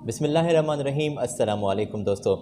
बिस्मिल्लाहिर्रहमानिर्रहीम। अस्सलामुअलैकुम दोस्तों,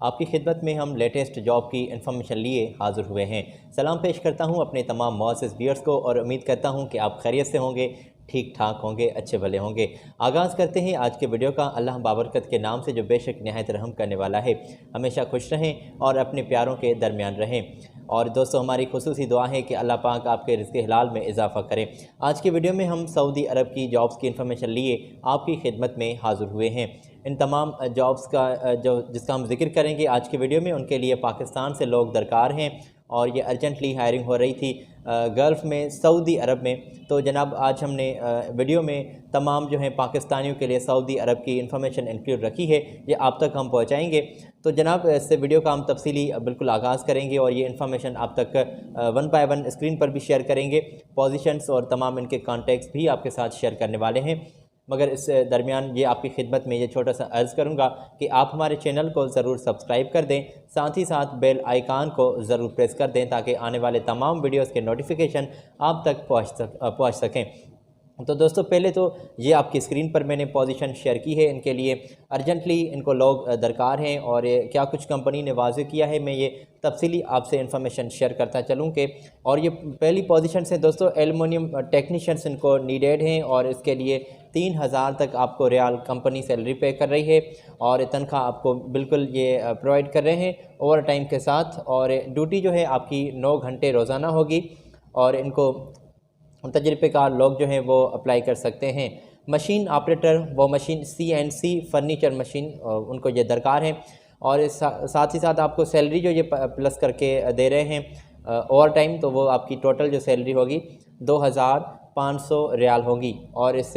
आपकी खिदमत में हम लेटेस्ट जॉब की इन्फॉर्मेशन लिए हाज़िर हुए हैं। सलाम पेश करता हूं अपने तमाम मुअज़्ज़िज़ व्यूअर्स को और उम्मीद करता हूं कि आप खैरियत से होंगे, ठीक ठाक होंगे, अच्छे भले होंगे। आगाज़ करते हैं आज के वीडियो का अल्लाह बाबरकत के नाम से जो बेशक निहायत रहम करने वाला है। हमेशा खुश रहें और अपने प्यारों के दरमियान रहें। और दोस्तों, हमारी खुसूसी दुआ है कि अल्लाह पाक आपके रिज़्क़ हलाल में इजाफ़ा करें। आज के वीडियो में हम सऊदी अरब की जॉब्स की इन्फॉर्मेशन लिए आपकी खिदमत में हाज़िर हुए हैं। इन तमाम जॉब्स का जिसका हम जिक्र करेंगे आज की वीडियो में, उनके लिए पाकिस्तान से लोग दरकार हैं और ये अर्जेंटली हायरिंग हो रही थी गल्फ़ में, सऊदी अरब में। तो जनाब, आज हमने वीडियो में तमाम जो है पाकिस्तानियों के लिए सऊदी अरब की इन्फॉर्मेशन इंक्लूड रखी है, ये आप तक हम पहुँचाएँगे। तो जनाब, इस वीडियो का हम तफसीली बिल्कुल आगाज़ करेंगे और ये इन्फॉर्मेशन आप तक वन बाय वन स्क्रीन पर भी शेयर करेंगे। पोजीशंस और तमाम इनके कॉन्टैक्ट्स भी आपके साथ शेयर करने वाले हैं। मगर इस दरमियान ये आपकी खिदमत में ये छोटा सा अर्ज़ करूँगा कि आप हमारे चैनल को ज़रूर सब्सक्राइब कर दें, साथ ही साथ बेल आइकान को ज़रूर प्रेस कर दें ताकि आने वाले तमाम वीडियोस के नोटिफिकेशन आप तक पहुँच सकें। तो दोस्तों, पहले तो ये आपकी स्क्रीन पर मैंने पोजीशन शेयर की है। इनके लिए अर्जेंटली इनको लोग दरकार हैं और क्या कुछ कंपनी ने वाज़ेह किया है, मैं ये तफसीली आपसे इन्फॉर्मेशन शेयर करता चलूँ कि और ये पहली पोजीशन से दोस्तों एलुमिनियम टेक्नीशियंस इनको नीडेड हैं और इसके लिए 3000 तक आपको रियाल कंपनी सैलरी पे कर रही है और तनख्वाह आपको बिल्कुल ये प्रोवाइड कर रहे हैं ओवर टाइम के साथ। और ड्यूटी जो है आपकी 9 घंटे रोज़ाना होगी और इनको तजर्बेकार लोग जो हैं वो अप्लाई कर सकते हैं। मशीन ऑपरेटर, वो मशीन CNC फर्नीचर मशीन, उनको ये दरकार है और साथ ही साथ आपको सैलरी जो ये प्लस करके दे रहे हैं ओवर टाइम, तो वो आपकी टोटल जो सैलरी होगी 2500 रियाल होगी। और इस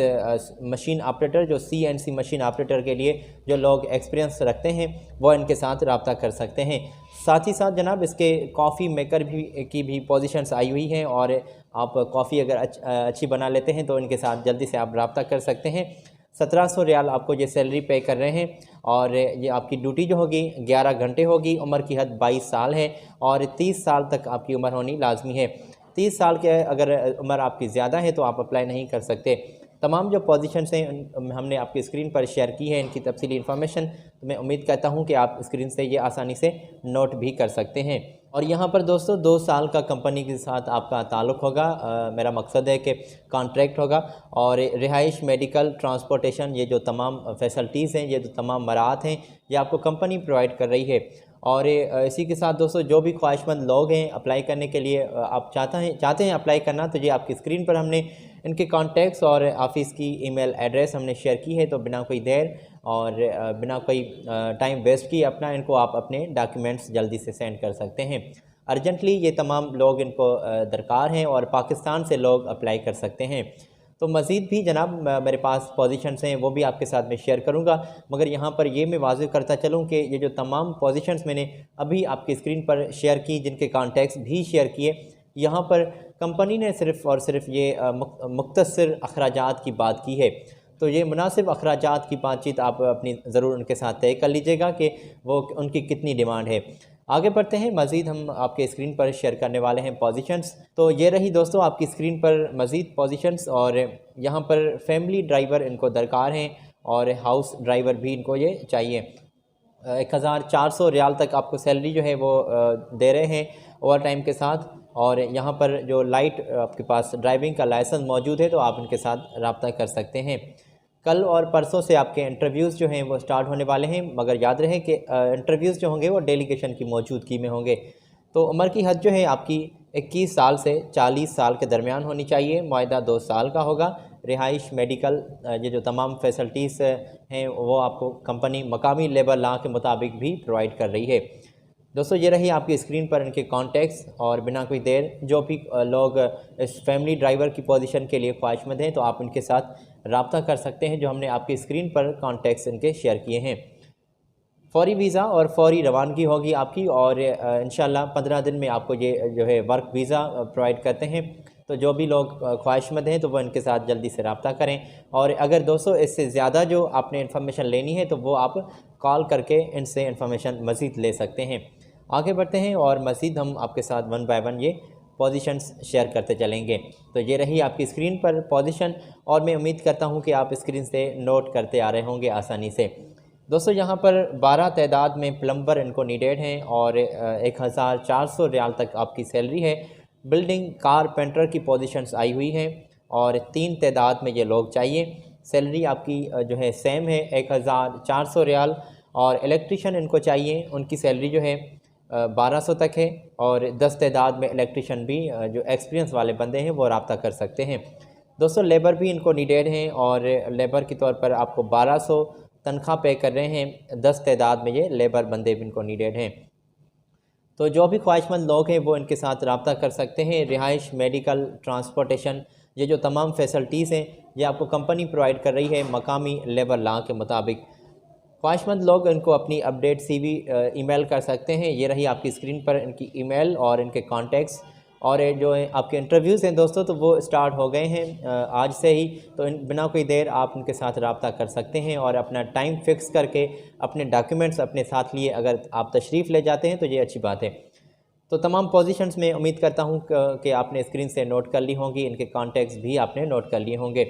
मशीन ऑपरेटर जो CNC मशीन ऑपरेटर के लिए जो लोग एक्सपीरियंस रखते हैं वो इनके साथ रब्ता कर सकते हैं। साथ ही साथ जनाब, इसके कॉफ़ी मेकर की भी पोजीशंस आई हुई हैं और आप कॉफ़ी अगर अच्छी बना लेते हैं तो इनके साथ जल्दी से आप रब्ता कर सकते हैं। 1700 रियाल आपको ये सैलरी पे कर रहे हैं और ये आपकी ड्यूटी जो होगी 11 घंटे होगी। उम्र की हद 22 साल है और 30 साल तक आपकी उम्र होनी लाजमी है। 30 साल के अगर उम्र आपकी ज़्यादा है तो आप अप्लाई नहीं कर सकते। तमाम जो पोजीशंस हैं हमने आपकी स्क्रीन पर शेयर की है, इनकी तफसीली इन्फॉर्मेशन, तो मैं उम्मीद करता हूं कि आप स्क्रीन से ये आसानी से नोट भी कर सकते हैं। और यहाँ पर दोस्तों 2 साल का कंपनी के साथ आपका ताल्लुक़ होगा। मेरा मकसद है कि कॉन्ट्रैक्ट होगा और रिहाइश, मेडिकल, ट्रांसपोर्टेशन, ये जो तमाम फैसिलिटीज़ हैं, ये जो तमाम मराहत हैं, ये आपको कंपनी प्रोवाइड कर रही है। और इसी के साथ दोस्तों, जो भी ख्वाहिशमंद लोग हैं अप्लाई करने के लिए, आप चाहते हैं अप्लाई करना, तो ये आपकी स्क्रीन पर हमने इनके कॉन्टैक्ट्स और ऑफ़िस की ईमेल एड्रेस हमने शेयर की है। तो बिना कोई देर और बिना कोई टाइम वेस्ट किए अपना इनको आप अपने डॉक्यूमेंट्स जल्दी से सेंड कर सकते हैं। अर्जेंटली ये तमाम लोग इनको दरकार हैं और पाकिस्तान से लोग अप्लाई कर सकते हैं। तो मज़ीद भी जनाब मेरे पास पोजीशंस हैं, वो भी आपके साथ में शेयर करूंगा। मगर यहाँ पर ये मैं वाज़ेह करता चलूँ कि ये जो तमाम पोजीशंस मैंने अभी आपकी स्क्रीन पर शेयर की, जिनके कॉन्टैक्ट्स भी शेयर किए, यहाँ पर कंपनी ने सिर्फ़ और सिर्फ ये मुख्तसर अखराजात की बात की है। तो ये मुनासिब अखराजात की बातचीत आप अपनी ज़रूर उनके साथ तय कर लीजिएगा कि वो उनकी कितनी डिमांड है। आगे बढ़ते हैं, मज़ीद हम आपके स्क्रीन पर शेयर करने वाले हैं पोजीशंस। तो ये रही दोस्तों आपकी स्क्रीन पर मज़ीद पोजीशंस और यहाँ पर फैमिली ड्राइवर इनको दरकार हैं और हाउस ड्राइवर भी इनको ये चाहिए। 1400 रियाल तक आपको सैलरी जो है वो दे रहे हैं ओवर टाइम के साथ। और यहाँ पर जो लाइट आपके पास ड्राइविंग का लाइसेंस मौजूद है तो आप इनके साथ रब्ता कर सकते हैं। कल और परसों से आपके इंटरव्यूज़ जो हैं वो स्टार्ट होने वाले हैं, मगर याद रहे कि इंटरव्यूज़ जो होंगे वो डेलीगेशन की मौजूदगी में होंगे। तो उम्र की हद जो है आपकी 21 साल से 40 साल के दरमियान होनी चाहिए। मुआहदा 2 साल का होगा। रिहाइश, मेडिकल, ये जो तमाम फैसिलिटीज़ हैं वो आपको कंपनी मकामी लेबर लॉ के मुताबिक भी प्रोवाइड कर रही है। दोस्तों, ये रही आपकी स्क्रीन पर इनके कॉन्टैक्ट्स और बिना कोई देर, जो भी लोग इस फैमिली ड्राइवर की पोजीशन के लिए ख्वाहिशमंद हैं तो आप इनके साथ रब्ता कर सकते हैं, जो हमने आपकी स्क्रीन पर कॉन्टैक्ट्स इनके शेयर किए हैं। फ़ौरी वीज़ा और फ़ौरी रवानगी होगी आपकी और इंशाल्लाह 15 दिन में आपको ये जो है वर्क वीज़ा प्रोवाइड करते हैं। तो जो भी लोग ख्वाहिशमंद हैं तो वो इनके साथ जल्दी से रब्ता करें। और अगर दोस्तों इससे ज़्यादा जो आपने इन्फॉर्मेशन लेनी है तो वो आप कॉल करके इनसे इन्फॉर्मेशन मज़ीद ले सकते हैं। आगे बढ़ते हैं और मज़ीद हम आपके साथ वन बाय वन ये पोजीशंस शेयर करते चलेंगे। तो ये रही आपकी स्क्रीन पर पोजीशन और मैं उम्मीद करता हूँ कि आप स्क्रीन से नोट करते आ रहे होंगे आसानी से। दोस्तों यहाँ पर 12 तादाद में प्लम्बर इनको नीडेड हैं और 1400 रियाल तक आपकी सैलरी है। बिल्डिंग कारपेंटर की पोजीशंस आई हुई हैं और 3 तादाद में ये लोग चाहिए। सैलरी आपकी जो है सेम है 1400 रियाल। और इलेक्ट्रिशियन इनको चाहिए, उनकी सैलरी जो है 1200 तक है और 10 तादाद में इलेक्ट्रिशियन भी जो एक्सपीरियंस वाले बंदे हैं वो रब्ता कर सकते हैं। दोस्तों लेबर भी इनको नीडेड हैं और लेबर के तौर पर आपको 1200 तनख्वाह पे कर रहे हैं। 10 तादाद में ये लेबर बंदे भी इनको नीडेड हैं। तो जो भी ख्वाहिशमंद लोग हैं वो इनके साथ रब्ता कर सकते हैं। रिहाइश, मेडिकल, ट्रांसपोर्टेशन, ये जो तमाम फैसिलिटीज़ हैं ये आपको कंपनी प्रोवाइड कर रही है मकामी लेबर लॉ के मुताबिक। ख्वाहिशमंद लोग इनको अपनी अपडेट CV ईमेल कर सकते हैं। ये रही आपकी स्क्रीन पर इनकी ईमेल और इनके कॉन्टैक्ट्स। और जो आपके इंटरव्यूज़ हैं दोस्तों तो वो स्टार्ट हो गए हैं आज से ही। तो बिना कोई देर आप उनके साथ रब्ता कर सकते हैं और अपना टाइम फ़िक्स करके अपने डॉक्यूमेंट्स अपने साथ लिए अगर आप तशरीफ़ ले जाते हैं तो ये अच्छी बात है। तो तमाम पोजीशंस में उम्मीद करता हूँ कि आपने स्क्रीन से नोट कर ली होंगी, इनके कॉन्टैक्ट्स भी आपने नोट कर लिए होंगे।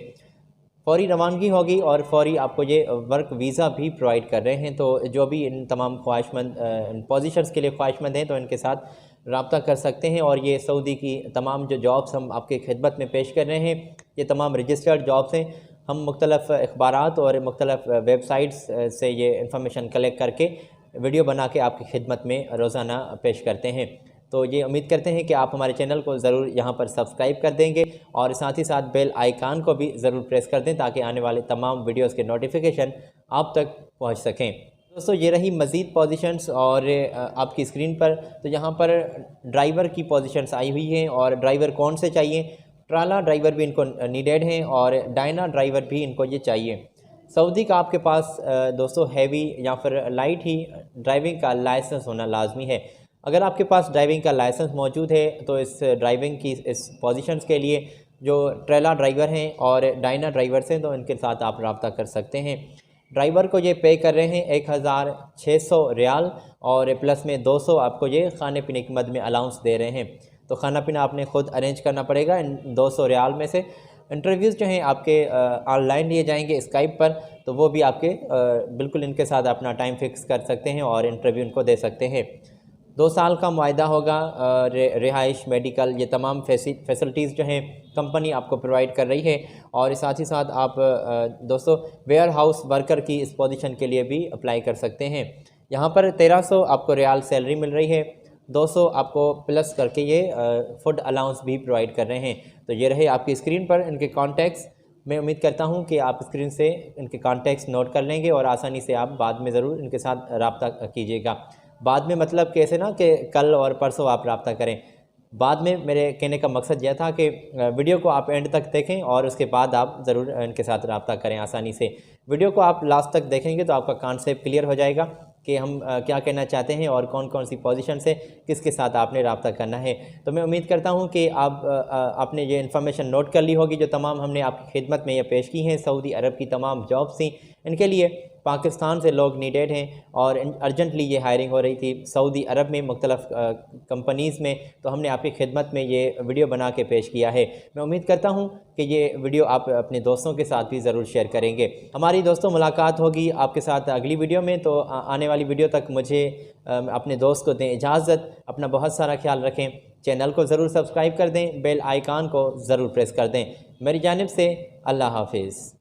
फ़ौरी रवानगी होगी और फ़ौरी आपको ये वर्क वीज़ा भी प्रोवाइड कर रहे हैं। तो जो भी इन तमाम ख्वाहिशमंद पोजीशंस के लिए ख्वाहिशमंद हैं तो इनके साथ रब्ता कर सकते हैं। और ये सऊदी की तमाम जो जॉब्स हम आपके खिदमत में पेश कर रहे हैं ये तमाम रजिस्टर्ड जॉब्स हैं। हम मुख्तलिफ़ अखबारात और मुख्तलिफ़ वेबसाइट्स से ये इंफॉर्मेशन कलेक्ट करके वीडियो बना के आपकी खिदमत में रोज़ाना पेश करते हैं। तो ये उम्मीद करते हैं कि आप हमारे चैनल को ज़रूर यहाँ पर सब्सक्राइब कर देंगे और साथ ही साथ बेल आइकान को भी ज़रूर प्रेस कर दें ताकि आने वाले तमाम वीडियोस के नोटिफिकेशन आप तक पहुँच सकें। दोस्तों ये रही मज़ीद पोजीशंस और आपकी स्क्रीन पर। तो यहाँ पर ड्राइवर की पोजीशंस आई हुई हैं और ड्राइवर कौन से चाहिए, ट्राला ड्राइवर भी इनको नीडेड हैं और डायना ड्राइवर भी इनको ये चाहिए। सऊदी का आपके पास दोस्तों हैवी या फिर लाइट ही ड्राइविंग का लाइसेंस होना लाजमी है। अगर आपके पास ड्राइविंग का लाइसेंस मौजूद है तो इस ड्राइविंग की इस पोजीशंस के लिए जो ट्रेला ड्राइवर हैं और डायना ड्राइवर्स हैं तो इनके साथ आप रब्ता कर सकते हैं। ड्राइवर को ये पे कर रहे हैं 1600 रियाल और प्लस में 200 आपको ये खाने पीने की मद में अलाउंस दे रहे हैं। तो खाना पीना आपने ख़ुद अरेंज करना पड़ेगा इन 200 रियाल में से। इंटरव्यूज़ जो हैं आपके ऑनलाइन लिए जाएंगे स्काइप पर, तो वो भी आपके बिल्कुल इनके साथ अपना टाइम फिक्स कर सकते हैं और इंटरव्यू इनको दे सकते हैं। 2 साल का मुआहदा होगा। रिहाइश, मेडिकल, ये तमाम फैसिलिटीज़ जो हैं कंपनी आपको प्रोवाइड कर रही है। और साथ ही साथ आप दोस्तों वेयर हाउस वर्कर की इस पोजीशन के लिए भी अप्लाई कर सकते हैं। यहाँ पर 1300 आपको रियाल सैलरी मिल रही है, 200 आपको प्लस करके ये फूड अलाउंस भी प्रोवाइड कर रहे हैं। तो ये रहे आपकी स्क्रीन पर इनके कॉन्टैक्ट्स। मैं उम्मीद करता हूँ कि आप स्क्रीन से इनके कॉन्टैक्ट्स नोट कर लेंगे और आसानी से आप बाद में ज़रूर इनके साथ रब्ता कीजिएगा। बाद में मतलब कैसे ना कि कल और परसों आप रब्ता करें। बाद में मेरे कहने का मकसद यह था कि वीडियो को आप एंड तक देखें और उसके बाद आप ज़रूर इनके साथ रब्ता करें आसानी से। वीडियो को आप लास्ट तक देखेंगे तो आपका कॉन्सेप्ट क्लियर हो जाएगा कि हम क्या कहना चाहते हैं और कौन कौन सी पोजीशन से किसके साथ आपने रब्ता करना है। तो मैं उम्मीद करता हूं कि आपने ये इन्फॉर्मेशन नोट कर ली होगी जो तमाम हमने आपकी खिदमत में ये पेश की हैं। सऊदी अरब की तमाम जॉब्स थी, इनके लिए पाकिस्तान से लोग नीडेड हैं और अर्जेंटली ये हायरिंग हो रही थी सऊदी अरब में मुख्तलिफ़ कंपनीज़ में। तो हमने आपकी खिदमत में ये वीडियो बना के पेश किया है। मैं उम्मीद करता हूँ कि ये वीडियो आप अपने दोस्तों के साथ भी ज़रूर शेयर करेंगे। हमारी दोस्तों मुलाकात होगी आपके साथ अगली वीडियो में। तो आने वाली वीडियो तक मुझे अपने दोस्त को दें इजाज़त। अपना बहुत सारा ख्याल रखें। चैनल को ज़रूर सब्सक्राइब कर दें, बेल आइकान को ज़रूर प्रेस कर दें। मेरी जानिब से अल्लाह हाफिज़।